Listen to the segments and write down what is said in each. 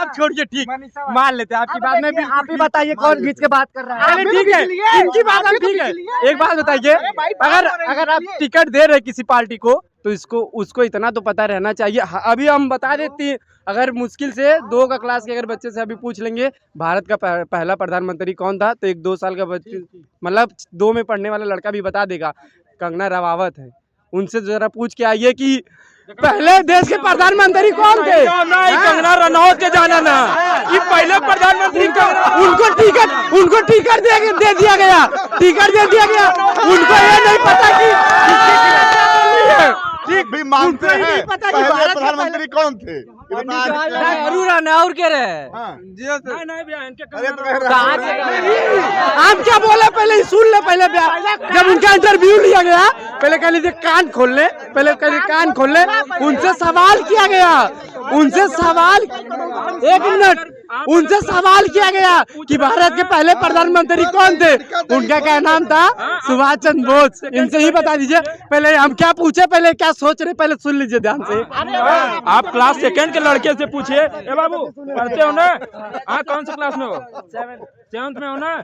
बात छोड़िए, ठीक मान लेते हैं आपकी बात में भी। आप ही बताइए कौन बीच के बात कर रहा है? ठीक है, इनकी बात हम ठीक है। एक बात बताइए, अगर आप टिकट दे रहे किसी पार्टी को तो उसको इतना तो पता रहना चाहिए। अभी हम बता देती हैं, अगर मुश्किल से 2 का क्लास के अगर बच्चे से अभी पूछ लेंगे भारत का पहला प्रधानमंत्री कौन था, तो 1-2 साल का बच्चे, मतलब 2 में पढ़ने वाला लड़का भी बता देगा, कंगना रनावत है। उनसे जरा पूछ के आइए कि पहले देश के प्रधानमंत्री कौन थे। कंगना रनावत के जाना ना, ये पहले प्रधानमंत्री उनको टिकट दे दिया गया, उनको ये नहीं पता कि ठीक भी मानते हैं पहले प्रधानमंत्री कौन थे। और कह रहे हैं आप क्या बोले, पहले सुन ले। पहले जब उनका इंटरव्यू लिया गया, पहले कह लीजिए कान खोल ले, उनसे सवाल किया गया, उनसे सवाल किया गया कि भारत के पहले प्रधानमंत्री कौन थे। उनका क्या नाम था, सुभाष चंद्र बोस। इनसे ही बता दीजिए, पहले हम क्या पूछे, पहले क्या सोच रहे, पहले सुन लीजिए ध्यान से। आप क्लास 2 के लड़के से पूछिए, ए बाबू पढ़ते हो ना, हाँ कौन सा क्लास में हो, 7th में हो ना,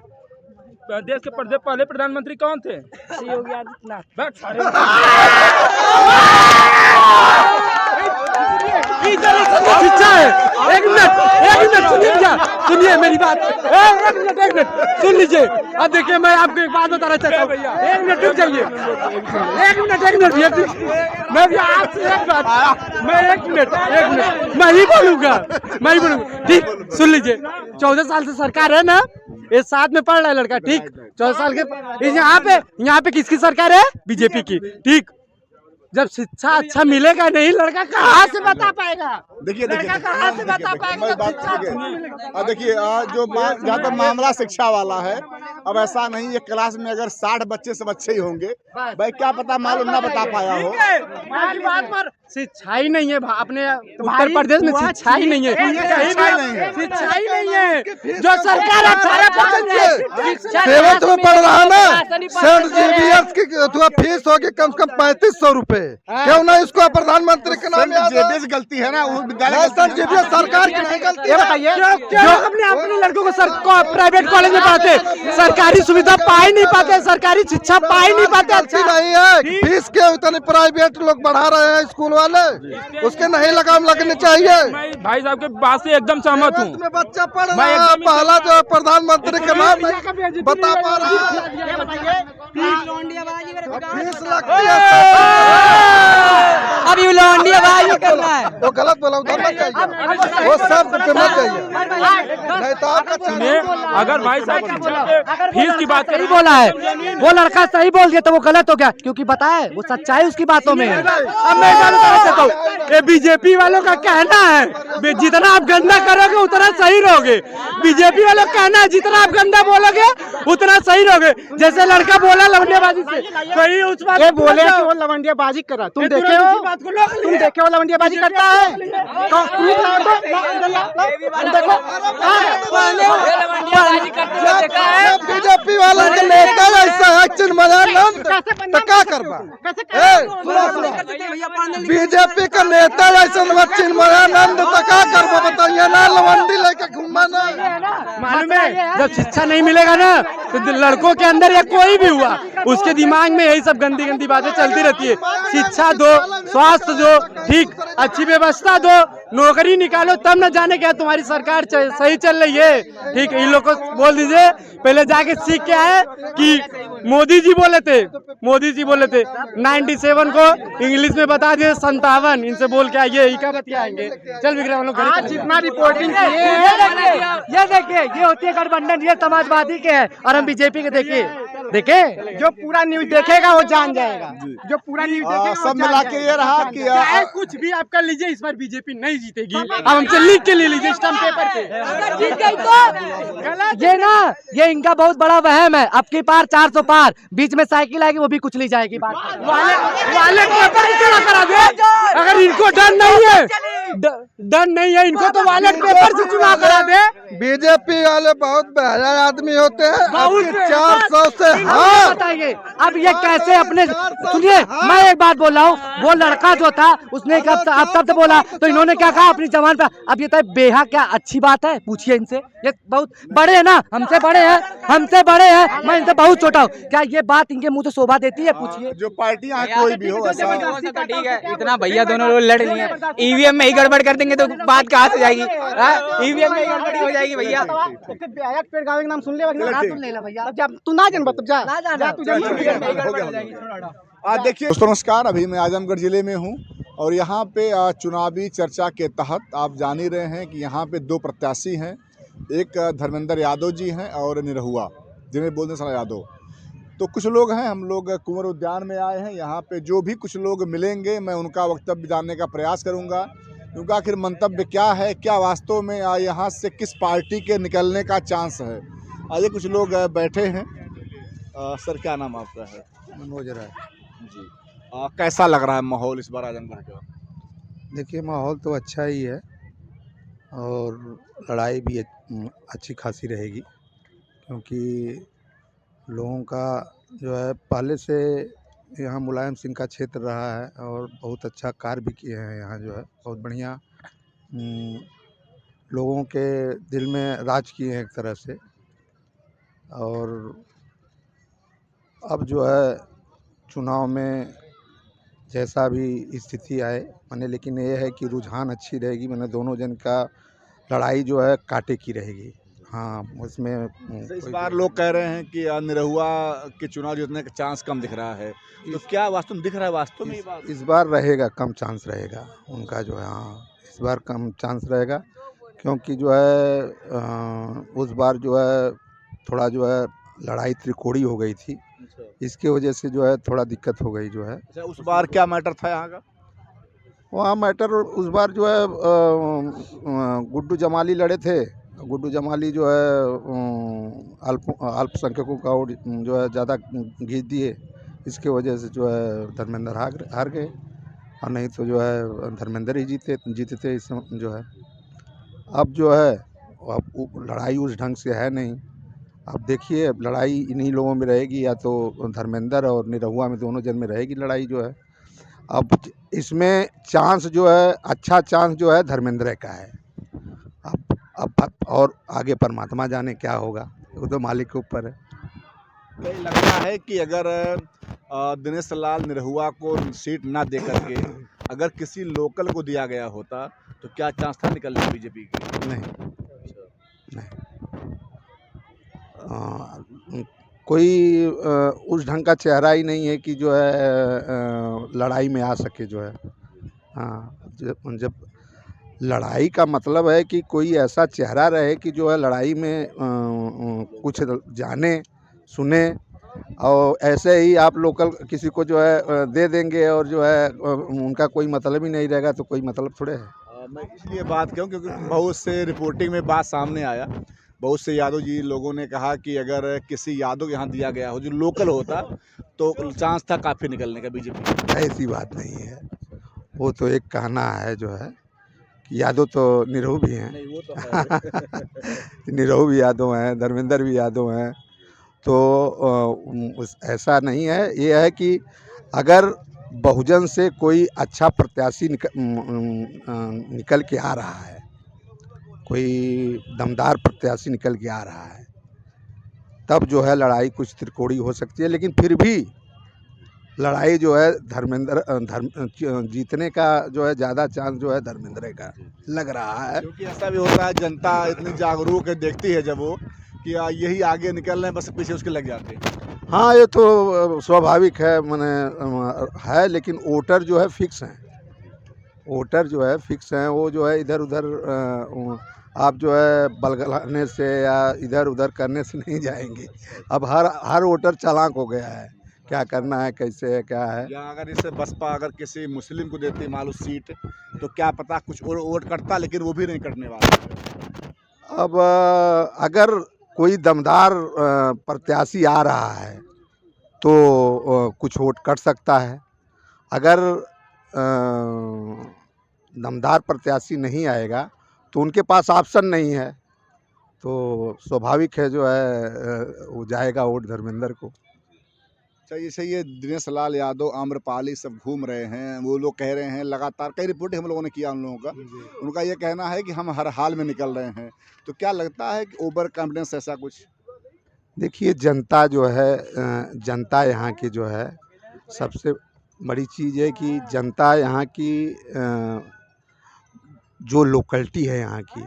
देश के पहले प्रधानमंत्री कौन थे, योगी आदित्यनाथ। शिक्षा है, एक मिनट सुनिए मेरी बात, एक मिनट सुन लीजिए। अब देखिए, मैं आपको एक बात बताना चाहता हूँ, एक मिनट रुक जाइए, एक मिनट मैं भी आपसे एक बात, मैं ही बोलूंगा, ठीक। सुन लीजिए, 14 साल से सरकार है ना, ये 7 में पढ़ रहा है लड़का, ठीक। 14 साल के यहाँ पे किसकी सरकार है, बीजेपी की, ठीक। जब शिक्षा अच्छा मिलेगा नहीं, लड़का कहाँ से बता पाएगा। देखिए कहाँ से बता पाएगा। देखिए, जो जहाँ तक मामला शिक्षा वाला है, अब ऐसा नहीं है क्लास में अगर 60 बच्चे से बच्चे ही होंगे, भाई क्या पता मालूम ना बता पाया हो। शिक्षा ही नहीं है अपने उत्तर प्रदेश में, शिक्षा ही नहीं है, शिक्षा ही नहीं है। जो सरकार 7th में पढ़ रहा ना, सेंट जेवियर्स की फीस होगी कम से कम 3500 रुपए। क्यों ना इसको प्रधानमंत्री के नाम गलती है ना, सेंट जेवियर्स सरकार की नहीं गलती है। बताइए, जो अपने लड़कों को प्राइवेट कॉलेज में पढ़ाते, सरकारी सुविधा पा ही नहीं पाते, सरकारी शिक्षा पा ही नहीं पाते। अच्छी नहीं है, फीस के उतने प्राइवेट लोग बढ़ा रहे हैं स्कूल वाले, उसके नहीं लगाम लगने चाहिए। भाई साहब के बात से एकदम सहमत हूँ। में बच्चा पढ़ रहा है, पहला जो प्रधानमंत्री का नाम नहीं बता पा रहा है, फीस लगती है। अभी लौंडियाबाजी करना है तो गलत बोला, उधर मत जाइए, वो सब पे मत जाइए, नहीं तो आपका सुनिए। अगर भाई साहब फीस की बात सही बोला है, वो लड़का सही बोल दिया तो वो गलत हो गया, क्योंकि पता है वो सच्चाई उसकी बातों में है। अब मैं चाहता हूँ, ये बीजेपी वालों का कहना है जितना आप गंदा करोगे उतना सही रहोगे। बीजेपी वालों का कहना है जितना आप गंदा बोलोगे उतना सही रहोगे। जैसे लड़का बोला लवंडियाबाजी से, कोई उस बात ये बोले कि वो लवंडियाबाजी कर रहा, तुम देखे हो लवंडियाबाजी करता है, बीजेपी वाला के नेता ऐसा है चिन्मयानंद, तो क्या करबा। बीजेपी का नेता ऐसा चिन्मयानंद, तो क्या करबा बताइए ना, लवंडी लेके घूमना ना। मालूम है, जब शिक्षा नहीं मिलेगा ना तो लड़कों के अंदर या कोई भी हुआ उसके दिमाग में यही सब गंदी गंदी बातें चलती रहती है। शिक्षा दो, स्वास्थ्य दो, ठीक, अच्छी व्यवस्था दो, नौकरी निकालो, तब न जाने क्या तुम्हारी सरकार सही चल रही है। ठीक, इन लोग को बोल दीजिए पहले जाके सीख के आए कि मोदी जी बोले थे 97 को इंग्लिश में बता दिए 57, इनसे बोल के आइए, इका बतियाएंगे। चल विक्रम हम लोग आज जितना रिपोर्टिंग ये देखिए, ये होती है गठबंधन, ये समाजवादी के है और हम बीजेपी के। देखे जो पूरा न्यूज देखेगा वो जान जाएगा, जो पूरा न्यूज देखेगा सब मिला के ये रहा कि कुछ भी आप कर लीजिए, इस बार बीजेपी नहीं जीतेगी। अब हमसे लिख के ले लीजिए स्टैम्प पेपर पे। अगर जीत गई तो ये ना, ये इनका बहुत बड़ा वहम है। अब की पार 400 पार, बीच में साइकिल आएगी वो भी कुछ ली जाएगी। वाले पेपर खड़ा करा दे। अगर इनको डर नहीं है इनको तो वालेट पेपर से चुनाव करा दे। बीजेपी वाले बहुत बेहया आदमी होते हैं, 400 से अब बताइए अब ये कैसे अपने सुनिए मैं एक बात बोल रहा हूँ वो लड़का जो था उसने अब शब्द बोला तो इन्होंने क्या कहा अपनी जबान पर। अब ये तो बेहा क्या अच्छी बात है पूछिए इनसे ये बहुत बड़े हैं ना हमसे बड़े हैं मैं इनसे बहुत छोटा हूँ क्या ये बात इनके मुंह से शोभा देती है पूछिए। जो पार्टियां कोई भी हो ऐसा ठीक है इतना भैया दोनों लोग लड़ नहीं है ईवीएम में ही गड़बड़ कर देंगे तो बात कहाँ से जाएगी ईवीएम में ही गड़बड़ी हो जाएगी भैया। पेड़ गावे के नाम सुन ले भैया तू ना जान तब जा देखिए दोस्तों नमस्कार, अभी मैं आजमगढ़ जिले में हूँ और यहाँ पे चुनावी चर्चा के तहत आप जान ही रहे हैं कि यहाँ पे दो प्रत्याशी हैं, एक धर्मेंद्र यादव जी हैं और निरहुआ जिन्हें बोलते हैं साला यादव। तो कुछ लोग हैं, हम लोग कुंवर उद्यान में आए हैं, यहाँ पे जो भी कुछ लोग मिलेंगे मैं उनका वक्तव्य जानने का प्रयास करूँगा, उनका आखिर मंतव्य क्या है, क्या वास्तव में यहाँ से किस पार्टी के निकलने का चांस है। आइए कुछ लोग बैठे हैं। सर क्या नाम आपका है? मनोज राय जी। कैसा लग रहा है माहौल इस बार आजमगढ़ का? देखिए माहौल तो अच्छा ही है और लड़ाई भी अच्छी खासी रहेगी क्योंकि लोगों का जो है पहले से यहाँ मुलायम सिंह का क्षेत्र रहा है और बहुत अच्छा कार्य भी किए हैं। यहाँ जो है बहुत बढ़िया लोगों के दिल में राज किए हैं एक तरह से। और अब जो है चुनाव में जैसा भी स्थिति आए मैंने, लेकिन ये है कि रुझान अच्छी रहेगी, मैंने दोनों जन का लड़ाई जो है कांटे की रहेगी। हाँ उसमें इस बार लोग कह रहे हैं कि निरहुआ के चुनाव जीतने का चांस कम दिख रहा है, तो क्या वास्तव में दिख रहा है? वास्तव में इस बार रहेगा, कम चांस रहेगा उनका जो है। हाँ इस बार कम चांस रहेगा क्योंकि जो है उस बार जो है थोड़ा जो है लड़ाई त्रिकोणी हो गई थी, इसके वजह से जो है थोड़ा दिक्कत हो गई जो है। अच्छा, उस बार क्या मैटर था यहाँ का? वहाँ मैटर उस बार जो है गुड्डू जमाली लड़े थे। गुड्डू जमाली जो है अल्पसंख्यकों का वोट जो है ज़्यादा खींच दिए, इसके वजह से जो है धर्मेंद्र हार गए और नहीं तो जो है धर्मेंद्र ही जीते थे इस जो है। अब जो है अब लड़ाई उस ढंग से है नहीं। अब देखिए अब लड़ाई इन्हीं लोगों में रहेगी, या तो धर्मेंद्र और निरहुआ में दोनों जन में रहेगी लड़ाई जो है। अब इसमें चांस जो है अच्छा चांस जो है धर्मेंद्र का है। अब और आगे परमात्मा जाने क्या होगा, वो तो मालिक के ऊपर है। लगता है कि अगर दिनेश लाल निरहुआ को सीट ना दे करके अगर किसी लोकल को दिया गया होता तो क्या चांस था निकलने बीजेपी की? नहीं कोई उस ढंग का चेहरा ही नहीं है कि जो है लड़ाई में आ सके जो है। हाँ जब लड़ाई का मतलब है कि कोई ऐसा चेहरा रहे कि जो है लड़ाई में कुछ जाने सुने, और ऐसे ही आप लोकल किसी को जो है दे देंगे और जो है उनका कोई मतलब ही नहीं रहेगा तो कोई मतलब थोड़े है। मैं इसलिए बात करूँ क्योंकि बहुत से रिपोर्टिंग में बात सामने आया, बहुत से यादव जी लोगों ने कहा कि अगर किसी यादव के यहाँ दिया गया हो जो लोकल होता तो चांस था काफ़ी निकलने का बीजेपी। ऐसी बात नहीं है, वो तो एक कहना है जो है कि यादव तो निरहु भी हैं। नहीं वो तो है। निरहु भी यादव हैं, धर्मेंद्र भी यादव हैं, तो ऐसा नहीं है। ये है कि अगर बहुजन से कोई अच्छा प्रत्याशी निकल के आ रहा है, कोई दमदार प्रत्याशी निकल के आ रहा है, तब जो है लड़ाई कुछ त्रिकोणी हो सकती है, लेकिन फिर भी लड़ाई जो है जीतने का जो है ज़्यादा चांस जो है धर्मेंद्र का लग रहा है। क्योंकि ऐसा भी होता है, जनता इतनी जागरूक है, देखती है जब वो कि यही आगे निकल रहे हैं बस पीछे उसके लग जाते हैं। हाँ ये तो स्वाभाविक है, मैंने है, लेकिन वोटर जो है फिक्स हैं, वोटर जो है फिक्स हैं। वो जो है इधर उधर आप जो है बलगलाने से या इधर उधर करने से नहीं जाएंगे। अब हर वोटर चालाक हो गया है, क्या करना है कैसे है क्या है। या अगर इसे बसपा अगर किसी मुस्लिम को देती मान लो सीट तो क्या पता कुछ और वोट करता, लेकिन वो भी नहीं करने वाला। अब अगर कोई दमदार प्रत्याशी आ रहा है तो कुछ वोट कट सकता है। अगर दमदार प्रत्याशी नहीं आएगा तो उनके पास ऑप्शन नहीं है, तो स्वाभाविक है जो है वो जाएगा वोट धर्मेंद्र को। अच्छा, जैसे ये दिनेश लाल यादव, आम्रपाली सब घूम रहे हैं, वो लोग कह रहे हैं लगातार, कई रिपोर्ट हम लोगों ने किया उन लोगों का, उनका ये कहना है कि हम हर हाल में निकल रहे हैं। तो क्या लगता है कि ओवर कॉन्फिडेंस ऐसा कुछ? देखिए जनता जो है जनता यहाँ की जो है सबसे बड़ी चीज़ है कि जनता यहाँ की जो लोकलिटी है यहाँ की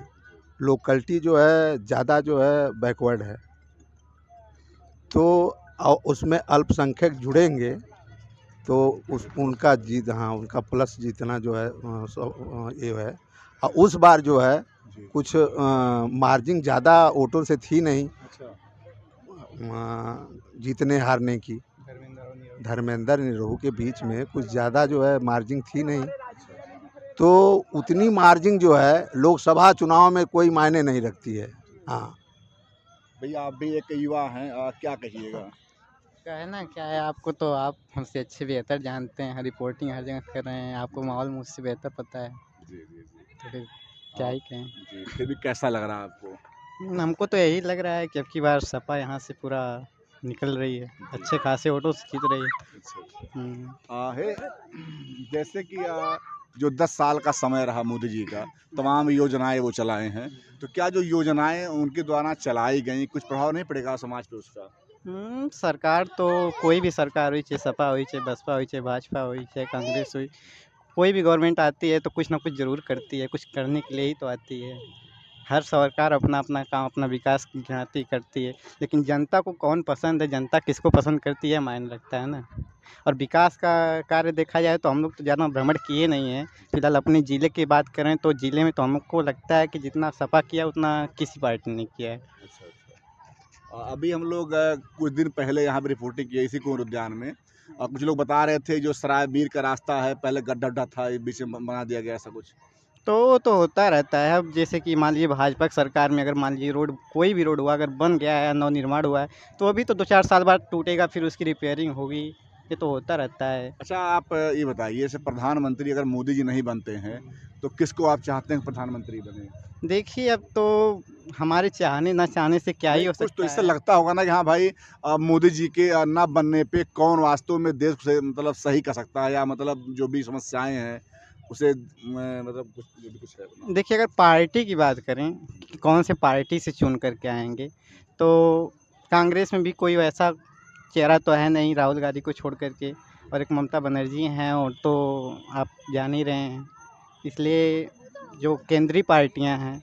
लोकलिटी जो है ज़्यादा जो है बैकवर्ड है। तो उसमें अल्पसंख्यक जुड़ेंगे तो उनका जीत, हाँ उनका प्लस जीतना जो है ये है। और उस बार जो है कुछ मार्जिन ज़्यादा वोटों से थी नहीं जीतने हारने की। धर्मेंद्र निरोह के बीच में कुछ ज़्यादा जो है मार्जिन थी नहीं, तो उतनी मार्जिन जो है लोकसभा चुनाव में कोई मायने नहीं रखती है। हाँ भैया आप भी एक युवा हैं, क्या कहिएगा? कहना क्या है आपको, तो आप हमसे अच्छे बेहतर जानते हैं, रिपोर्टिंग हर जगह कर रहे हैं, आपको माहौल मुझसे बेहतर पता है। जी। तो फिर क्या ही कहें। जी, फिर भी कैसा लग रहा है आपको? हमको तो यही लग रहा है कि अब की बार सपा यहाँ से पूरा निकल रही है, अच्छे खासे वोटों से जीत रही है। है जैसे कि जो 10 साल का समय रहा मोदी जी का, तमाम योजनाएं वो चलाए हैं, तो क्या जो योजनाएं उनके द्वारा चलाई गई कुछ प्रभाव नहीं पड़ेगा समाज पे उसका? सरकार तो कोई भी सरकार हुई, चाहे सपा हुई, चाहे बसपा हुई, चाहे भाजपा हुई, चाहे कांग्रेस हुई, कोई भी गवर्नमेंट आती है तो कुछ ना कुछ ज़रूर करती है, कुछ करने के लिए ही तो आती है। हर सरकार अपना अपना काम, अपना विकास गिनाती करती है, लेकिन जनता को कौन पसंद है, जनता किसको पसंद करती है मायने रखता है ना। और विकास का कार्य देखा जाए तो हम लोग तो ज़्यादा भ्रमण किए नहीं हैं। फिलहाल अपने ज़िले की बात करें तो ज़िले में तो हमको लगता है कि जितना सपा किया उतना किसी पार्टी ने किया है। अभी हम लोग कुछ दिन पहले यहाँ पे रिपोर्टिंग की इसी कुंवर उद्यान में, और कुछ लोग बता रहे थे जो सरायबीर का रास्ता है पहले गड्ढा था, बीच में बना दिया गया, ऐसा कुछ तो होता रहता है। अब जैसे कि मान लीजिए भाजपा की सरकार में अगर मान लीजिए रोड, कोई भी रोड हुआ अगर बन गया है, नवनिर्माण हुआ है, तो अभी तो 2-4 साल बाद टूटेगा, फिर उसकी रिपेयरिंग होगी, ये तो होता रहता है। अच्छा, आप ये बताइए, जैसे प्रधानमंत्री अगर मोदी जी नहीं बनते हैं तो किसको आप चाहते हैं प्रधानमंत्री बने? देखिए अब तो हमारे चाहने ना चाहने से क्या ही हो कुछ तो सकता इससे है। लगता होगा ना कि हाँ भाई, मोदी जी के ना बनने पे कौन वास्तव में देश से मतलब सही कर सकता है, या मतलब जो भी समस्याएं हैं उसे मतलब कुछ जो भी कुछ है अपना। देखिए अगर पार्टी की बात करें कि कौन से पार्टी से चुन करके आएंगे, तो कांग्रेस में भी कोई वैसा चेहरा तो है नहीं राहुल गांधी को छोड़ करके, और एक ममता बनर्जी हैं, और तो आप जान ही रहे हैं। इसलिए जो केंद्रीय पार्टियां हैं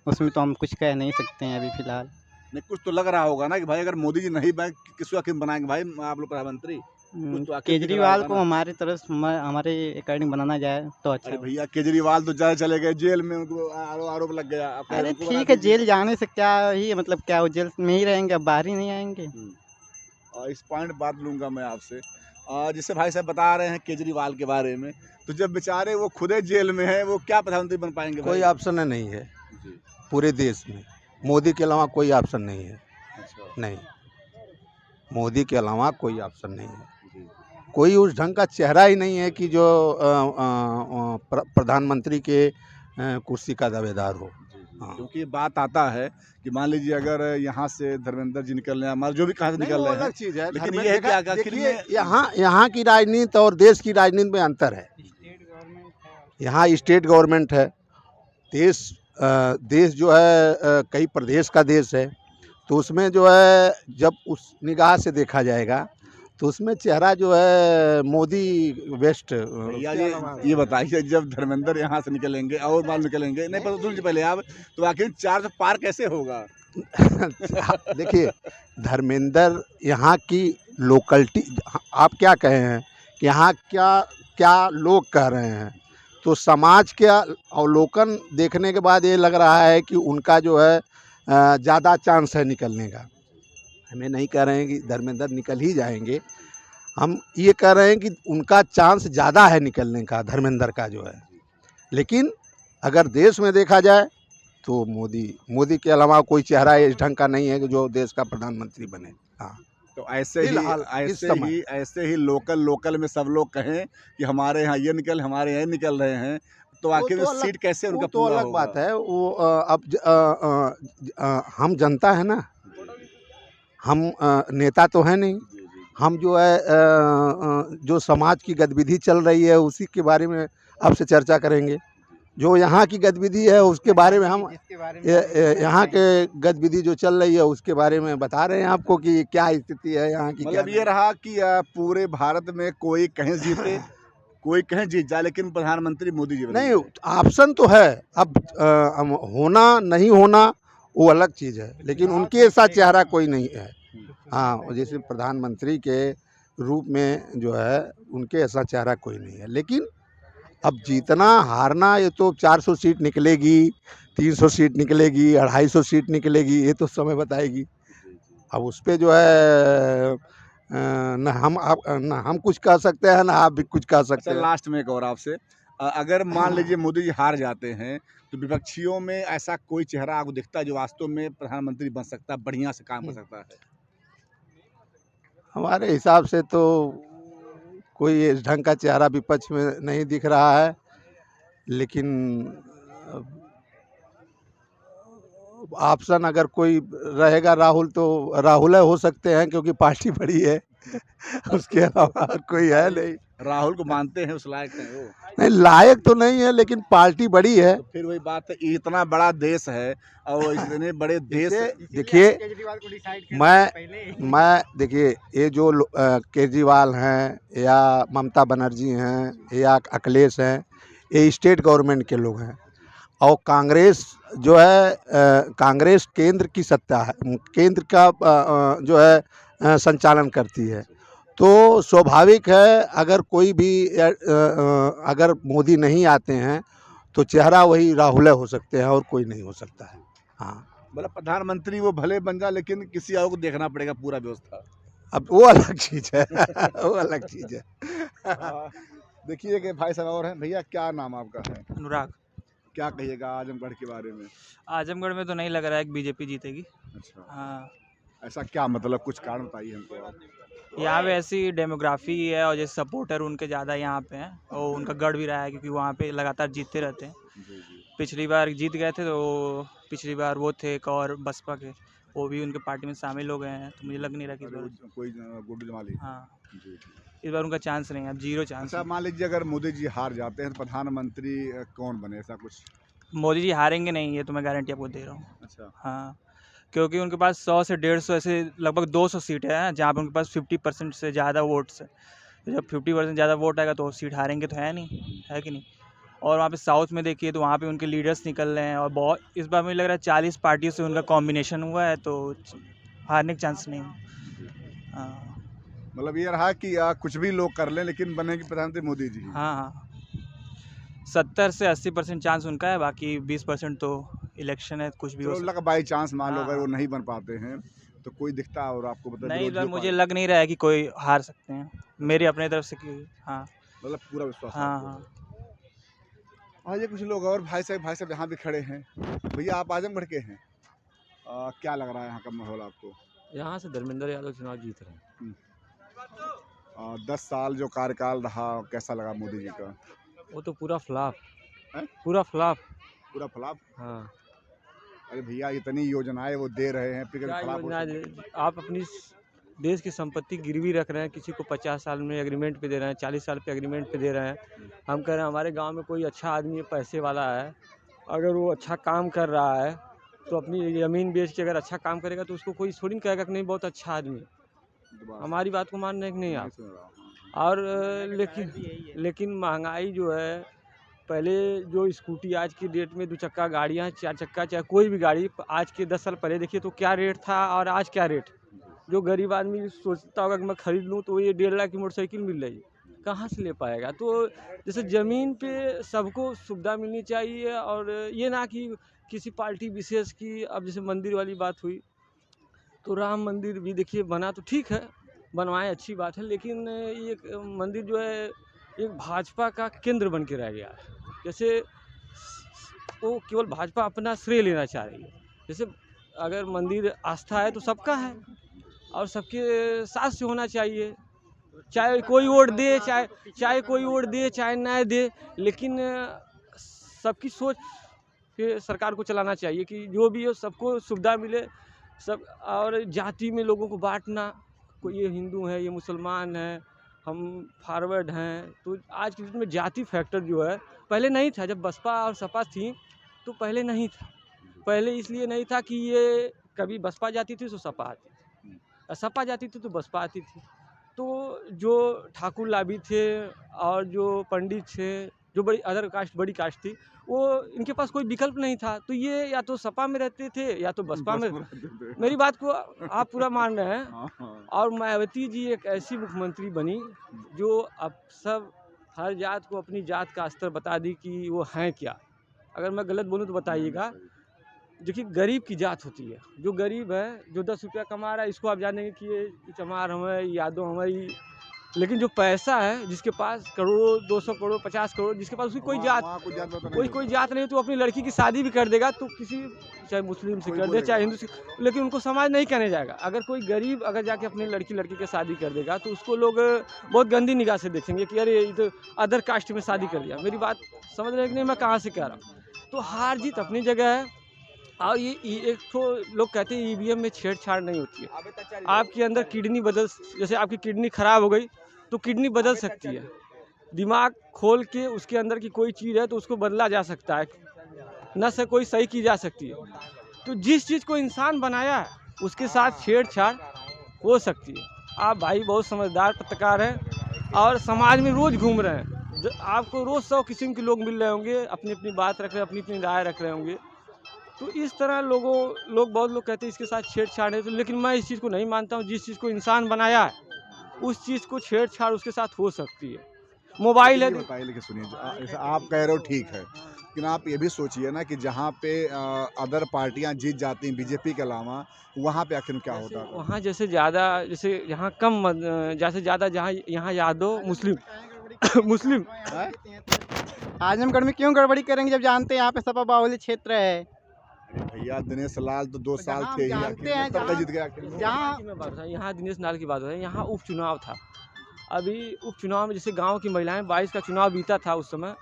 उसमें तो हम कुछ कह नहीं सकते हैं अभी फ़िलहाल। नहीं, कुछ तो लग रहा होगा ना कि भाई अगर मोदी जी नहीं बने किसको आखिर बनाएंगे भाई आप लोग प्रधानमंत्री? कुछ तो आखिर दिख रहा केजरीवाल होगा को ना। हमारी तरफ हमारे अकॉर्डिंग बनाना जाए तो अच्छा अरे हो। भैया, केजरीवाल तो जाए चले गए जेल में, उनको आरोप लग गया। आप अरे उनको बना ठीक है, दीजिए। जेल जाने से क्या ही मतलब, क्या वो जेल में ही रहेंगे, अब बाहर ही नहीं आएंगे। और इस पॉइंट बात लूँगा मैं आपसे, जिससे भाई साहब बता रहे हैं केजरीवाल के बारे में, तो जब बेचारे वो खुद ही जेल में है, वो क्या प्रधानमंत्री बन पाएंगे? कोई भाई ऑप्शन नहीं है जी, पूरे देश में, मोदी के अलावा कोई ऑप्शन नहीं है। अच्छा, नहीं, मोदी के अलावा कोई ऑप्शन नहीं है। जी, कोई उस ढंग का चेहरा ही नहीं है कि जो प्रधानमंत्री के कुर्सी का दावेदार हो। हाँ। क्योंकि ये बात आता है कि मान लीजिए अगर यहाँ से धर्मेंद्र जी निकल रहे हैं, हमारे जो भी कहाँ से नहीं, निकल वो रहे हैं, अलग चीज है। लेकिन ये है कि आखिर देखिए में यहाँ की राजनीति और देश की राजनीति में अंतर है। यहाँ स्टेट गवर्नमेंट है, देश जो है कई प्रदेश का देश है, तो उसमें जो है जब उस निगाह से देखा जाएगा तो उसमें चेहरा जो है मोदी बेस्ट। भैया ये बताइए, जब धर्मेंद्र यहाँ से निकलेंगे और बाल निकलेंगे, नहीं पता सुन पहले आप, तो आखिर 4 से पार कैसे होगा? देखिए धर्मेंद्र यहाँ की लोकलिटी, आप क्या कहे हैं कि यहाँ क्या क्या लोग कह रहे हैं, तो समाज के अवलोकन देखने के बाद ये लग रहा है कि उनका जो है ज़्यादा चांस है निकलने का। हमें नहीं कह रहे हैं कि धर्मेंद्र निकल ही जाएंगे, हम ये कह रहे हैं कि उनका चांस ज़्यादा है निकलने का, धर्मेंद्र का जो है। लेकिन अगर देश में देखा जाए तो मोदी के अलावा कोई चेहरा इस ढंग का नहीं है कि जो देश का प्रधानमंत्री बने। हाँ, तो ऐसे ही लोकल में सब लोग कहें कि हमारे यहाँ ये निकल, हमारे यहाँ निकल रहे हैं, तो आखिर वो तो सीट कैसे उनका वो तो पूरा अलग होगा? बात है। वो अब हम जनता है ना, हम नेता तो हैं नहीं। हम जो है जो समाज की गतिविधि चल रही है उसी के बारे में आपसे चर्चा करेंगे। जो यहाँ की गतिविधि है उसके बारे में हम यहाँ के गतिविधि जो चल रही है उसके बारे में बता रहे हैं आपको कि क्या स्थिति है यहाँ की। मतलब ये रहा कि पूरे भारत में कोई कहीं जीते कोई कहीं जीत जाए, लेकिन प्रधानमंत्री मोदी जी नहीं, ऑप्शन तो है। अब होना नहीं होना वो अलग चीज़ है, लेकिन उनके ऐसा चेहरा कोई नहीं है। हाँ, जैसे प्रधानमंत्री के रूप में जो है उनके ऐसा चेहरा कोई नहीं है। लेकिन अब जीतना हारना ये तो 400 सीट निकलेगी, 300 सीट निकलेगी, 250 सीट निकलेगी, ये तो समय बताएगी। अब उस पर जो है न हम कुछ कह सकते हैं ना आप भी कुछ कह सकते हैं। लास्ट में एक और आपसे, अगर मान लीजिए मोदी जी हार जाते हैं तो विपक्षियों में ऐसा कोई चेहरा आपको दिखता है जो वास्तव में प्रधानमंत्री बन सकता है, बढ़िया से काम कर सकता है? हमारे हिसाब से तो कोई इस ढंग का चेहरा विपक्ष में नहीं दिख रहा है, लेकिन ऑप्शन अगर कोई रहेगा राहुल तो राहुल हो सकते हैं, क्योंकि पार्टी बड़ी है। उसके अलावा कोई है नहीं। राहुल को मानते हैं, उस लायक है वो? नहीं, लायक तो नहीं है, लेकिन पार्टी बड़ी है। तो फिर वही बात है, इतना बड़ा देश है और इतने बड़े देश। देखिए मैं देखिए ये जो केजरीवाल हैं या ममता बनर्जी हैं या अखिलेश हैं, ये स्टेट गवर्नमेंट के लोग हैं। और कांग्रेस जो है कांग्रेस केंद्र की सत्ता है, केंद्र का जो है संचालन करती है। तो स्वाभाविक है अगर कोई भी अगर मोदी नहीं आते हैं तो चेहरा वही राहुल हो सकते हैं और कोई नहीं हो सकता है। हाँ, मतलब प्रधानमंत्री वो भले बन जाए, लेकिन किसी और को देखना पड़ेगा पूरा व्यवस्था। अब वो अलग चीज़ है। वो अलग चीज़ है। देखिए कि भाई साहब और हैं। भैया क्या नाम आपका है? अनुराग। क्या कहिएगा आजमगढ़ के बारे में? आजमगढ़ में तो नहीं लग रहा है कि बीजेपी जीतेगी। अच्छा, हाँ, ऐसा क्या मतलब, कुछ कारण बताइए हमको आप। यहाँ पे ऐसी डेमोग्राफी है और जैसे सपोर्टर उनके ज़्यादा यहाँ पे हैं और उनका गढ़ भी रहा है क्योंकि वहाँ पे लगातार जीतते रहते हैं। पिछली बार जीत गए थे, तो पिछली बार वो थे एक और बसपा के, वो भी उनके पार्टी में शामिल हो गए हैं। तो मुझे लग नहीं रहा कि इस बार कोई गुड्डू जमाली। हाँ, इस बार उनका चांस नहीं है, अब 0 चांस। अच्छा, मान लीजिए अगर मोदी जी हार जाते हैं तो प्रधानमंत्री कौन बने, ऐसा कुछ? मोदी जी हारेंगे नहीं, ये तो मैं गारंटी आपको दे रहा हूँ। अच्छा, हाँ, क्योंकि उनके पास 100 से 150 ऐसे लगभग 200 सीट है जहाँ पे उनके पास 50% से ज़्यादा वोट्स है। तो जब 50% ज़्यादा वोट आएगा तो सीट हारेंगे तो है नहीं, है कि नहीं। और वहाँ पे साउथ में देखिए तो वहाँ पे उनके लीडर्स निकल रहे हैं और बहुत इस बार मुझे लग रहा है 40 पार्टियों से उनका कॉम्बिनेशन हुआ है, तो हारने के चांस नहीं है। हाँ, मतलब ये रहा कि कुछ भी लोग कर लें लेकिन बनेगी प्रधानमंत्री मोदी जी। हाँ, हाँ, 70 से 80% चांस उनका है, बाकी 20% तो इलेक्शन है, कुछ भी हो सकता अल्लाह का बाई चांस मान लो हाँ, अगर वो हाँ। नहीं बन पाते हैं तो कोई दिखता है और आपको है। मतलब नहीं, इस बार विरोधियों मुझे का- लग नहीं रहा है कि कोई हार सकते हैं, मेरी अपने तरफ से कि हाँ, मतलब पूरा विश्वास है हाँ, आपको। हाँ। आइए कुछ लोग और भाई साहब यहाँ भी खड़े हैं। भैया आप आजमगढ़ के हैं, क्या लग रहा है यहाँ का माहौल आपको? यहाँ से धर्मेंद्र यादव चुनाव जीत रहे हैं। 10 साल जो कार्यकाल रहा, कैसा लगा मोदी जी का? वो तो पूरा फ्लॉप हैं? पूरा फ्लॉप। पूरा फ्लॉप? हाँ, अरे भैया इतनी योजनाएं वो दे रहे हैं, फिर क्या फ्लॉप हो योजना सकती है। आप अपनी देश की संपत्ति गिरवी रख रहे हैं, किसी को 50 साल में एग्रीमेंट पे दे रहे हैं, 40 साल पे एग्रीमेंट पे दे रहे हैं। हम कह रहे हैं हमारे गांव में कोई अच्छा आदमी है, पैसे वाला है, अगर वो अच्छा काम कर रहा है तो अपनी ज़मीन बेच के अगर अच्छा काम करेगा तो उसको कोई थोड़ी नहीं कहेगा कि नहीं बहुत अच्छा आदमी है। हमारी बात को मान रहे हैं कि नहीं आप? सुन रहा हूँ। और लेकिन महंगाई जो है, पहले जो स्कूटी आज की डेट में 2 चक्का गाड़ियाँ, 4 चक्का, चाहे कोई भी गाड़ी आज के 10 साल पहले देखिए तो क्या रेट था और आज क्या रेट। जो गरीब आदमी सोचता होगा कि मैं ख़रीद लूँ तो ये 1.5 लाख की मोटरसाइकिल मिल रही है, कहाँ से ले पाएगा। तो जैसे ज़मीन पे सबको सुविधा मिलनी चाहिए और ये ना कि किसी पार्टी विशेष की। अब जैसे मंदिर वाली बात हुई तो राम मंदिर भी देखिए बना तो ठीक है, बनवाएं अच्छी बात है, लेकिन ये मंदिर जो है एक भाजपा का केंद्र बन के रह गया है। जैसे वो केवल भाजपा अपना श्रेय लेना चाह रही है। जैसे अगर मंदिर आस्था है तो सबका है और सबके साथ से होना चाहिए, चाहे कोई वोट दे, चाहे कोई वोट दे चाहे ना दे, लेकिन सबकी सोच के सरकार को चलाना चाहिए कि जो भी हो सबको सुविधा मिले। सब और जाति में लोगों को बांटना कोई ये हिंदू हैं, ये मुसलमान हैं, हम फॉरवर्ड हैं। तो आज के डेट में जाति फैक्टर जो है पहले नहीं था। जब बसपा और सपा थी तो पहले नहीं था। पहले इसलिए नहीं था कि ये कभी बसपा जाती थी तो सपा आती थी, और सपा जाती थी तो बसपा आती थी। तो जो ठाकुर लाभी थे और जो पंडित थे, जो बड़ी अदर कास्ट बड़ी कास्ट थी, वो इनके पास कोई विकल्प नहीं था। तो ये या तो सपा में रहते थे या तो बसपा में। मेरी बात को आप पूरा मान रहे हैं। और मायावती जी एक ऐसी मुख्यमंत्री बनी जो अब सब हर जात को अपनी जात का स्तर बता दी कि वो हैं क्या। अगर मैं गलत बोलूँ तो बताइएगा। देखिए, गरीब की जात होती है। जो गरीब है, जो 10 रुपया कमा रहा है, इसको आप जानेंगे कि ये चमार हमें, यादव हमें। लेकिन जो पैसा है, जिसके पास करोड़ों, 200 करोड़, 50 करोड़, जिसके पास उसकी कोई जात नहीं, तो अपनी लड़की की शादी भी कर देगा, तो किसी चाहे मुस्लिम से कर दे, चाहे हिंदू से, लेकिन उनको समाज नहीं कहने जाएगा। अगर कोई गरीब अगर जाके अपनी लड़की की शादी कर देगा तो उसको लोग बहुत गंदी निगाह से देखेंगे कि अरे ये तो अदर कास्ट में शादी कर दिया। मेरी बात समझ रहे हैं कि नहीं, मैं कहाँ से कह रहा हूँ। तो हार जीत अपनी जगह है। और ये एक तो लोग कहते हैं ईवीएम में छेड़छाड़ नहीं होती है। आपके अंदर किडनी जैसे आपकी किडनी खराब हो गई तो किडनी बदल सकती है। दिमाग खोल के उसके अंदर की कोई चीज़ है तो उसको बदला जा सकता है, नस से कोई सही की जा सकती है। तो जिस चीज़ को इंसान बनाया है उसके साथ छेड़छाड़ हो सकती है। आप भाई बहुत समझदार पत्रकार हैं और समाज में रोज़ घूम रहे हैं। आपको रोज़ 100 किस्म के लोग मिल रहे होंगे, अपनी अपनी बात रख रहे हैं, अपनी अपनी राय रख रहे होंगे। तो इस तरह बहुत लोग कहते हैं इसके साथ छेड़छाड़ है, तो लेकिन मैं इस चीज़ को नहीं मानता हूँ। जिस चीज़ को इंसान बनाया है उस चीज़ को छेड़छाड़ उसके साथ हो सकती है। मोबाइल है। लेकिन सुनिए, आप कह रहे हो ठीक है, लेकिन आप ये भी सोचिए ना कि जहाँ पे अदर पार्टियाँ जीत जाती हैं बीजेपी के अलावा, वहाँ पे आखिर क्या होता है? वहाँ जैसे यहाँ कम, जैसे ज़्यादा जहाँ यहाँ यादव मुस्लिम आजमगढ़ में क्यों गड़बड़ी करेंगे जब जानते हैं यहाँ पे सपा बाहुल्य क्षेत्र है। भैया दिनेश लाल तो 2 साल थे, जानते हैं तब जीत गया। यहाँ दिनेश लाल की बात है, यहाँ उपचुनाव था। अभी उपचुनाव में जैसे गांव की महिलाएं 22 का चुनाव बीता था उस समय,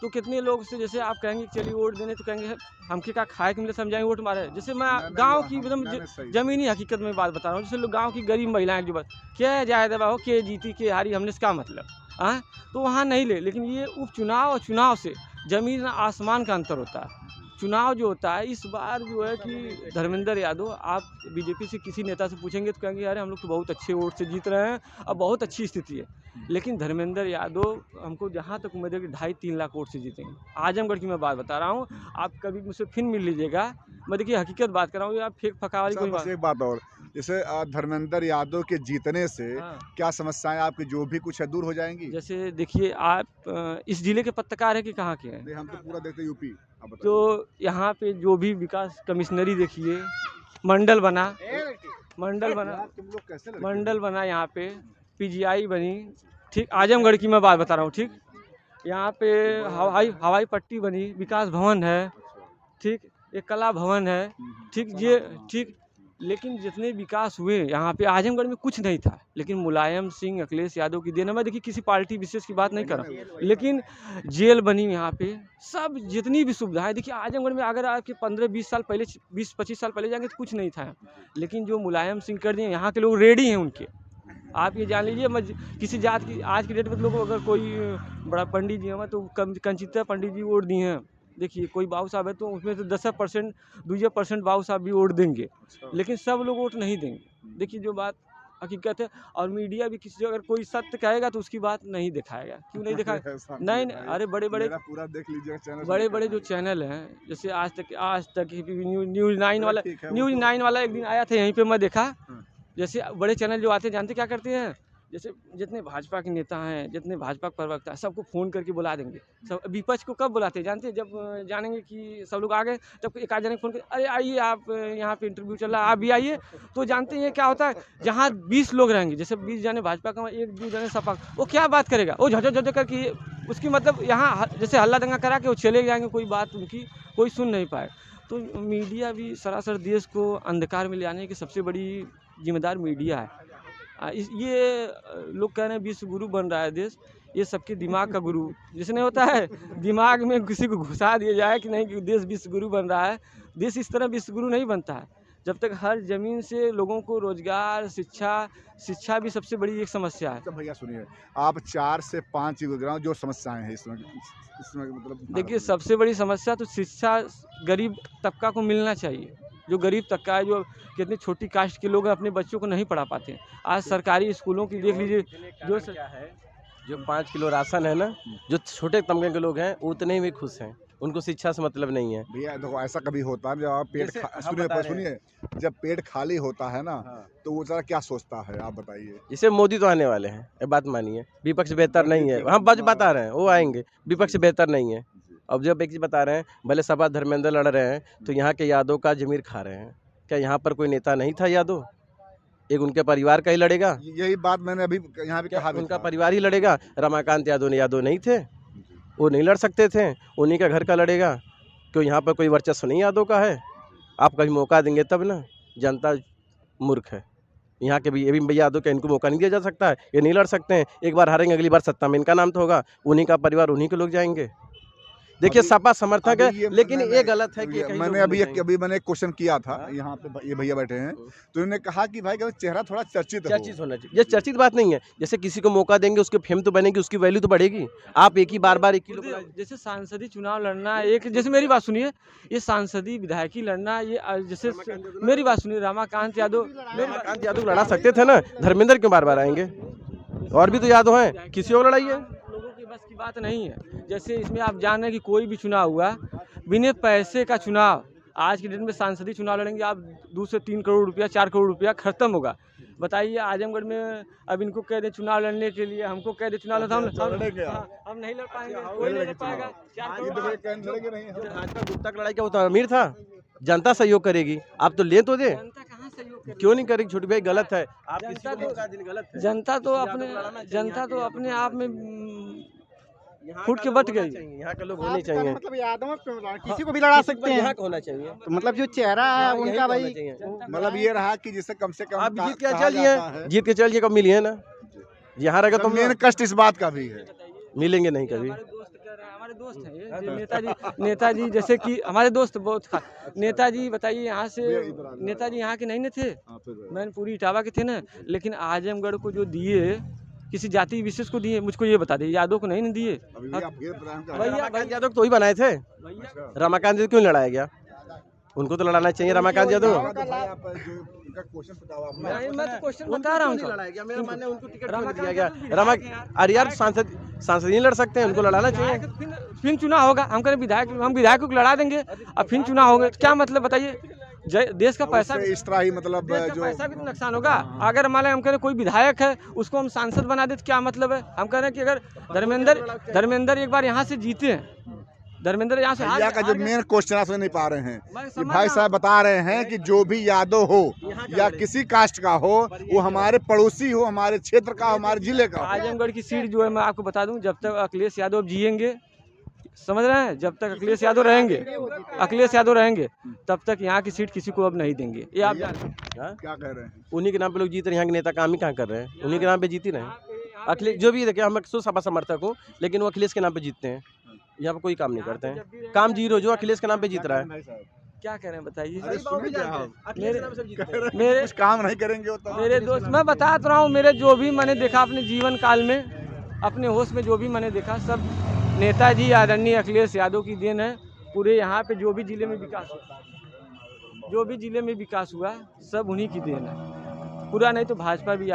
तो कितने लोग से जैसे आप कहेंगे चलिए वोट देने, तो कहेंगे हमके क्या खाए के मिले समझाएंगे वोट मारे। जैसे मैं गांव की एकदम जमीनी हकीकत में बात बता रहा हूँ। जैसे लोग गांव की गरीब महिलाएं जो बात क्या जाए दबा हो, के जीती के हारी, हमने इसका मतलब हाँ, तो वहाँ नहीं ले। लेकिन ये उपचुनाव और चुनाव से ज़मीन आसमान का अंतर होता है। चुनाव जो होता है इस बार जो है कि धर्मेंद्र यादव, आप बीजेपी से किसी नेता से पूछेंगे तो कहेंगे अरे हम लोग तो बहुत अच्छे वोट से जीत रहे हैं, अब बहुत अच्छी स्थिति है। लेकिन धर्मेंद्र यादव हमको जहाँ तक उम्मीद है कि 2.5-3 लाख वोट से जीतेंगे। आजमगढ़ की मैं बात बता रहा हूँ, आप कभी मुझसे फिर मिल लीजिएगा। मैं देखिए हकीकत बात कर रहा हूँ, आप फेक फका वाली कोई बात। एक बात और, जैसे धर्मेंद्र यादव के जीतने से क्या समस्याएं आपकी जो भी कुछ है दूर हो जाएंगी? जैसे देखिए, आप इस जिले के पत्रकार हैं कि कहाँ के हैं? हम तो पूरा देखते यूपी। तो यहाँ पे जो भी विकास कमिश्नरी देखिए, मंडल बना यहाँ पे, पीजीआई बनी, ठीक। आजमगढ़ की मैं बात बता रहा हूँ, ठीक। यहाँ पे हवाई पट्टी बनी, विकास भवन है, ठीक, एक कला भवन है, ठीक। ये ठीक, लेकिन जितने विकास हुए यहाँ पे आजमगढ़ में कुछ नहीं था। लेकिन मुलायम सिंह, अखिलेश यादव की देन है। मैं देखिए किसी पार्टी विशेष की बात नहीं कर रहा, लेकिन जेल बनी यहाँ पे, सब जितनी भी सुविधाएं देखिए आजमगढ़ में। अगर आपके 15-20 साल पहले, 20-25 साल पहले जाएंगे तो कुछ नहीं था। लेकिन जो मुलायम सिंह कर दिए, यहाँ के लोग रेडी हैं उनके। आप ये जान लीजिए, मैं किसी जात की आज की डेट में लोग, अगर कोई बड़ा पंडित जी हमें तो कंचिता पंडित जी वोट दिए हैं। देखिए कोई बाबू साहब है तो उसमें तो 10% 2% बाबू साहब भी वोट देंगे, लेकिन सब लोग वोट नहीं देंगे। देखिए जो बात हकीकत है। और मीडिया भी किसी अगर कोई सत्य कहेगा तो उसकी बात नहीं दिखाएगा। क्यों नहीं दिखाएगा? नहीं, अरे बड़े पूरा देख लीजिए, बड़े जो चैनल हैं, जैसे आज तक न्यूज़ 9 वाला एक दिन आया था यहीं पे, मैं देखा। जैसे बड़े चैनल जो आते हैं, जानते क्या करते हैं, जैसे जितने भाजपा के नेता हैं, जितने भाजपा के प्रवक्ता हैं, सबको फ़ोन करके बुला देंगे। सब विपक्ष को कब बुलाते हैं जानते हैं? जब जानेंगे कि सब लोग आ गए, तब एक आध जने फ़ोन कर, अरे आइए आप, यहाँ पे इंटरव्यू चल रहा है, आप भी आइए। तो जानते हैं क्या होता है, जहाँ 20 लोग रहेंगे, जैसे 20 जने भाजपा का, 1-2 जने सपा, वो क्या बात करेगा? वो झट करके उसकी मतलब यहाँ जैसे हल्ला दंगा करा के वो चले जाएंगे, कोई बात उनकी कोई सुन नहीं पाए। तो मीडिया भी सरासर देश को अंधकार में ले आने की सबसे बड़ी जिम्मेदार मीडिया है। ये लोग कह रहे हैं विश्व गुरु बन रहा है देश, ये सबके दिमाग का गुरु जैसे नहीं होता है, दिमाग में किसी को घुसा दिया जाए कि नहीं कि देश विश्व गुरु बन रहा है। देश इस तरह विश्व गुरु नहीं बनता है। जब तक हर ज़मीन से लोगों को रोज़गार, शिक्षा भी सबसे बड़ी एक समस्या है। तो भैया सुनिए, आप 4 से 5 गिराओ जो समस्याएं हैं इसमें मतलब देखिए, सबसे बड़ी समस्या तो शिक्षा गरीब तबका को मिलना चाहिए। जो गरीब तबका है, जो कितनी छोटी कास्ट के लोग अपने बच्चों को नहीं पढ़ा पाते हैं। आज सरकारी स्कूलों की देख लीजिए, जो 5 किलो राशन है ना, जो छोटे तबके के लोग हैं उतने में खुश हैं, उनको शिक्षा से मतलब नहीं है। भैया देखो, ऐसा कभी होता है जब आप सुनिए, जब पेट खाली होता है ना, तो वो जरा क्या सोचता है, आप बताइए। जैसे मोदी तो आने वाले हैं, ये बात मानिए, विपक्ष बेहतर नहीं है, हम बता रहे हैं वो आएंगे, विपक्ष बेहतर नहीं है। अब जब एक चीज़ बता रहे हैं, भले सपा धर्मेंद्र लड़ रहे हैं, तो यहाँ के यादव का जमीर खा रहे हैं। क्या यहाँ पर कोई नेता नहीं था यादव? एक उनके परिवार का ही लड़ेगा। यही बात मैंने अभी यहाँ भी कहा, उनका परिवार ही लड़ेगा। रमाकांत यादव नहीं थे, वो नहीं लड़ सकते थे, उन्हीं का घर का लड़ेगा। क्यों यहाँ पर कोई वर्चस्व नहीं यादव का है? आप कभी मौका देंगे तब ना। जनता मूर्ख है यहाँ के भी, ये भी यादव का इनको मौका नहीं दिया जा सकता है, ये नहीं लड़ सकते हैं। एक बार हारेंगे, अगली बार सत्ता में इनका नाम तो होगा, उन्हीं का परिवार, उन्हीं के लोग जाएंगे। देखिए, सपा समर्थक है, लेकिन ये गलत है कि मैंने अभी मैंने एक क्वेश्चन किया था, यहाँ पे ये भैया बैठे हैं, तो उन्होंने कहा कि भाई चेहरा थोड़ा चर्चित होना चाहिए। ये चर्चित बात नहीं है, जैसे किसी को मौका देंगे उसकी फेम तो बनेगी, उसकी वैल्यू तो बढ़ेगी। आप एक ही बार एक ही लोग, जैसे सांसदीय चुनाव लड़ना, एक जैसे मेरी बात सुनिए, ये सांसदीय विधायकी लड़ना, ये जैसे मेरी बात सुनिए, रमाकांत यादव लड़ा सकते थे ना, धर्मेंद्र क्यों बार आएंगे? और भी तो यादव हैं, किसी और लड़ाई है। बस की बात नहीं है। जैसे इसमें आप जान रहे हैं कि कोई भी चुनाव हुआ, बिना पैसे का चुनाव, आज के डेट में सांसदीय चुनाव लड़ेंगे आप 2 से 3 करोड़ रुपया, 4 करोड़ रुपया खत्म होगा। बताइए, आजमगढ़ में अब इनको कह दे चुनाव लड़ने के लिए, हमको कह दे चुनाव लड़ना, हम नहीं लड़ पाएंगे, कोई नहीं लड़ पाएगा। गुप्ता की लड़ाई क्या होता, अमीर था, जनता सहयोग करेगी। आप तो ले तो दे, क्यों नहीं करेगी? छोटी भाई गलत है, आप जनता तो अपने आप में फूट के बट गई। यहाँ के लोग होने चाहिए, मतलब यादव किसी को भी लड़ा सकते हैं, होना चाहिए। तो मतलब जो चेहरा है उनका भाई, मतलब ये रहा कि जिससे कम से कम आप जीत के चलिए, कब मिलिए ना, यहाँ रहेगा तो मेन कष्ट इस बात का भी है, मिलेंगे नहीं कभी। हमारे दोस्त हैं नेताजी, जैसे कि हमारे दोस्त बहुत नेताजी, बताइए यहाँ से नेताजी यहाँ के नहीं न थे, मैंने पूरी इटावा के थे ना, लेकिन आजमगढ़ को जो दिए, किसी जाति विशेष को दिए, मुझको ये बता दीजिए, यादव को नहीं न दिए। रमाकांत यादव तो ही बनाए थे, रमाकांत यादव क्यों लड़ाया गया? उनको तो लड़ाना चाहिए रमाकांत यादव। मैं तो क्वेश्चन बता रहा हूँ, अरे यार सांसद नहीं लड़ सकते हैं, उनको लड़ाना चाहिए। फिर चुनाव होगा, हम करें विधायक, हम विधायक को लड़ा देंगे, अब फिर चुनाव होगा, क्या मतलब बताइए? देश का पैसा इस तरह ही, मतलब जो पैसा भी तो नुकसान होगा। अगर मान लें हम कह रहे कोई विधायक है, उसको हम सांसद बना दे तो क्या मतलब है? हम कह रहे हैं कि अगर धर्मेंद्र एक बार यहाँ से जीते हैं, धर्मेंद्र यहाँ से का जो मेन क्वेश्चन आप नहीं पा रहे हैं कि भाई साहब बता रहे हैं कि जो भी यादव हो या किसी कास्ट का हो, वो हमारे पड़ोसी हो, हमारे क्षेत्र का, हमारे जिले का। आजमगढ़ की सीट जो है, मैं आपको बता दूं, जब तक अखिलेश यादव जिएंगे, समझ रहे हैं, जब तक अखिलेश यादव रहेंगे, तब तक यहाँ की सीट किसी को अब नहीं देंगे। ये आप क्या कह रहे हैं? उन्हीं के नाम पे लोग जीत रहे हैं, यहाँ के नेता काम ही कहाँ कर रहे हैं? उन्हीं के नाम पे जीत ही रहे हैं। अखिलेश जो भी, देखिए हम सपा समर्थक हूँ, लेकिन वो अखिलेश के नाम पे जीतते हैं, यहाँ पे कोई काम नहीं करते हैं। काम जीरो, जो अखिलेश के नाम पे जीत रहा है। क्या कह रहे हैं बताइए? मेरे कुछ काम नहीं करेंगे तो मेरे दोस्त, मैं बता रहा हूँ, मेरे जो भी मैंने देखा अपने जीवन काल में, अपने होश में जो भी मैंने देखा, सब नेताजी आदरणीय अखिलेश यादव की देन है। पूरे यहाँ पे जो भी जिले में विकास हुआ, सब उन्हीं की देन है। पूरा नहीं तो भाजपा भी